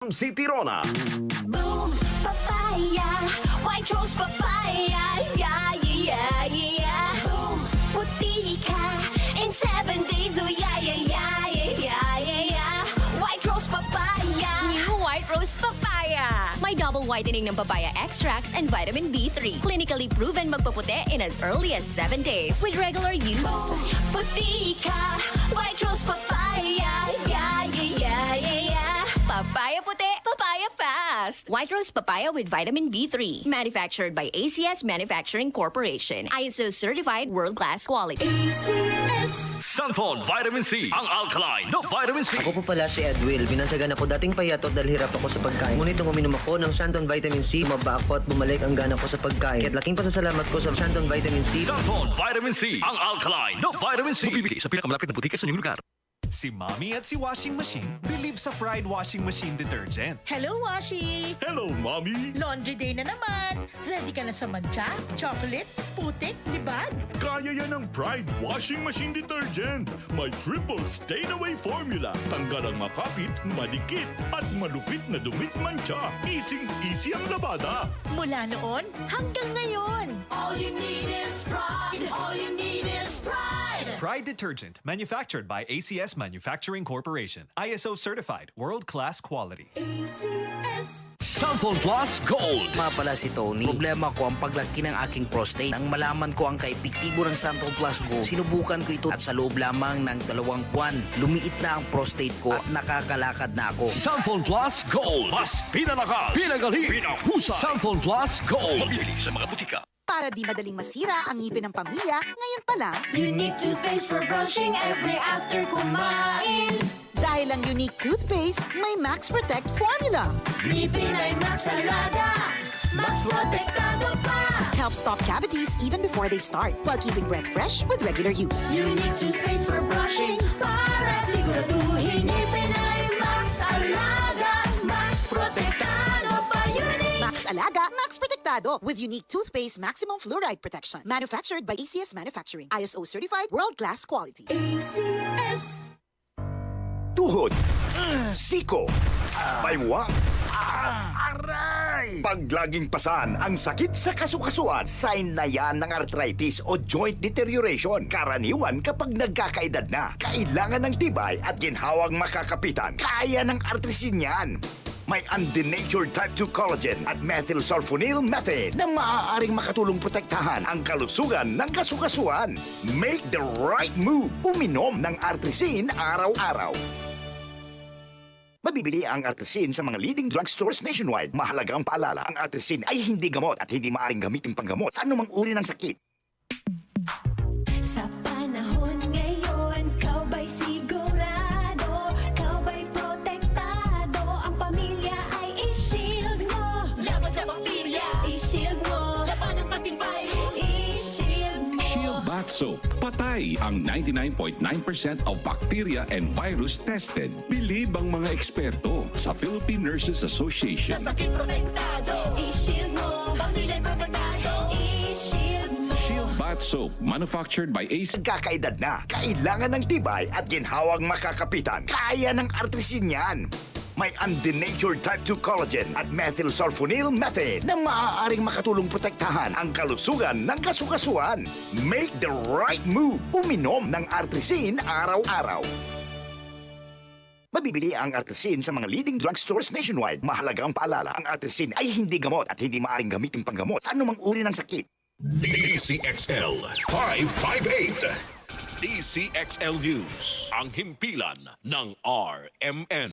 Si Tirona. Boom, papaya, white rose papaya, yeah, yeah, yeah. Boom, puti ka in 7 days, oh yeah, yeah, yeah, yeah, yeah, yeah. White rose papaya. New White Rose Papaya. May double whitening ng papaya extracts and vitamin B3. Clinically proven magpaputi in as early as 7 days with regular use. Boom, puti ka, white rose papaya, yeah, yeah, yeah, yeah, yeah. Papaya puti, papaya fast. White Rose Papaya with vitamin B3. Manufactured by ACS Manufacturing Corporation. ISO certified world-class quality. ACS. Sanfon Vitamin C. Ang alkaline no vitamin C. Ako po pala si Edwil. Binansagan ako dating payatot dahil hirap ako sa pagkain. Ngunit nung uminom ako ng Santon Vitamin C, maba ako at bumalik ang gana ko sa pagkain. Kaya't laking pasasalamat ko sa Santon Vitamin C. Sanfon Vitamin C. Ang alkaline no vitamin C. Bibili sa pinakamalapit na butika sa inyong lugar. Si Mommy at si Washing Machine believe sa Pride Washing Machine Detergent. Hello, Washi! Hello, Mommy. Laundry day na naman. Ready ka na sa mancha, chocolate, putik, libag? Kaya yan ang Pride Washing Machine Detergent. May triple stain-away formula. Tanggal ang makapit, madikit, at malupit na dumit mancha. Easy ang labada. Mula noon hanggang ngayon. All you need is pride. All you need is pride. Pride Detergent, manufactured by ACS Manufacturing Corporation. ISO certified, world-class quality. ACS. Sanfon Plus Gold. Nga pala si Tony. Problema ko ang paglaki ng aking prostate. Nang malaman ko ang kaepektibo ng Santon Plus Go, sinubukan ko ito at sa loob lamang ng 2 buwan, lumiit na ang prostate ko at nakakalakad na ako. Sanfon Plus Gold. Mas pinalakas, pinagaling, pinahusay. Sanfon Plus Gold. Mabibili sa mga butika. Para di madaling masira ang ngipin ng pamilya, ngayon pa lang, Unique toothpaste for brushing every after kumain. dahil ang unique toothpaste, may Max Protect formula. Ngipin ay Max Alaga. Max Protektado pa. Helps stop cavities even before they start, while keeping breath fresh with regular use. Unique toothpaste for brushing para siguraduhin. Ngipin ay Max Alaga. Max Protektado pa. Unique. Max Alaga, Max Protectado, with unique toothpaste maximum fluoride protection. Manufactured by ACS Manufacturing. ISO certified, world-class quality. ACS. Tuhod. Siko. Baywang. Aray! Pag laging pasan ang sakit sa kasukasuan, sign na yan ng arthritis o joint deterioration. Karaniwan kapag nagkakaedad na, kailangan ng tibay at ginhawang makakapitan. Kaya ng artrisin yan. May undenatured type 2 collagen at methylsulfonyl methane na maaaring makatulong protektahan ang kalusugan ng kasukasuan. Make the right move. Uminom ng artrisin araw-araw. Mabibili ang artrisin sa mga leading drugstores nationwide. Mahalagang paalala, ang artrisin ay hindi gamot at hindi maaaring gamitin panggamot sa anumang uri ng sakit. Sa panahon ngayon, kau ba'y sigurado? Kau ba'y protektado? Ang pamilya ay i-shield mo. Laban sa bakterya, i-shield mo. Laban ng matibay, i-shield mo. Shield Bath Soap. Patay ang 99.9% of bacteria and virus tested. Bilib ang mga eksperto sa Philippine Nurses Association. Sa sakit protektado, i-shield mo. Pamilya protektado, i-shield mo. Shield Bath Soap, manufactured by ACS. Nagkakaedad na, kailangan ng tibay at ginhawang makakapitan. Kaya ng artrisin yan. May undenatured type 2 collagen at methylsulfonyl methane na maaaring makatulong protektahan ang kalusugan ng kasukasuan. Make the right move. Uminom ng artrisin araw-araw. Mabibili ang artrisin sa mga leading drugstores nationwide. Mahalagang paalala, ang artrisin ay hindi gamot at hindi maaaring gamitin panggamot sa anumang uri ng sakit. DCXL 558. DCXL News, ang himpilan ng RMN.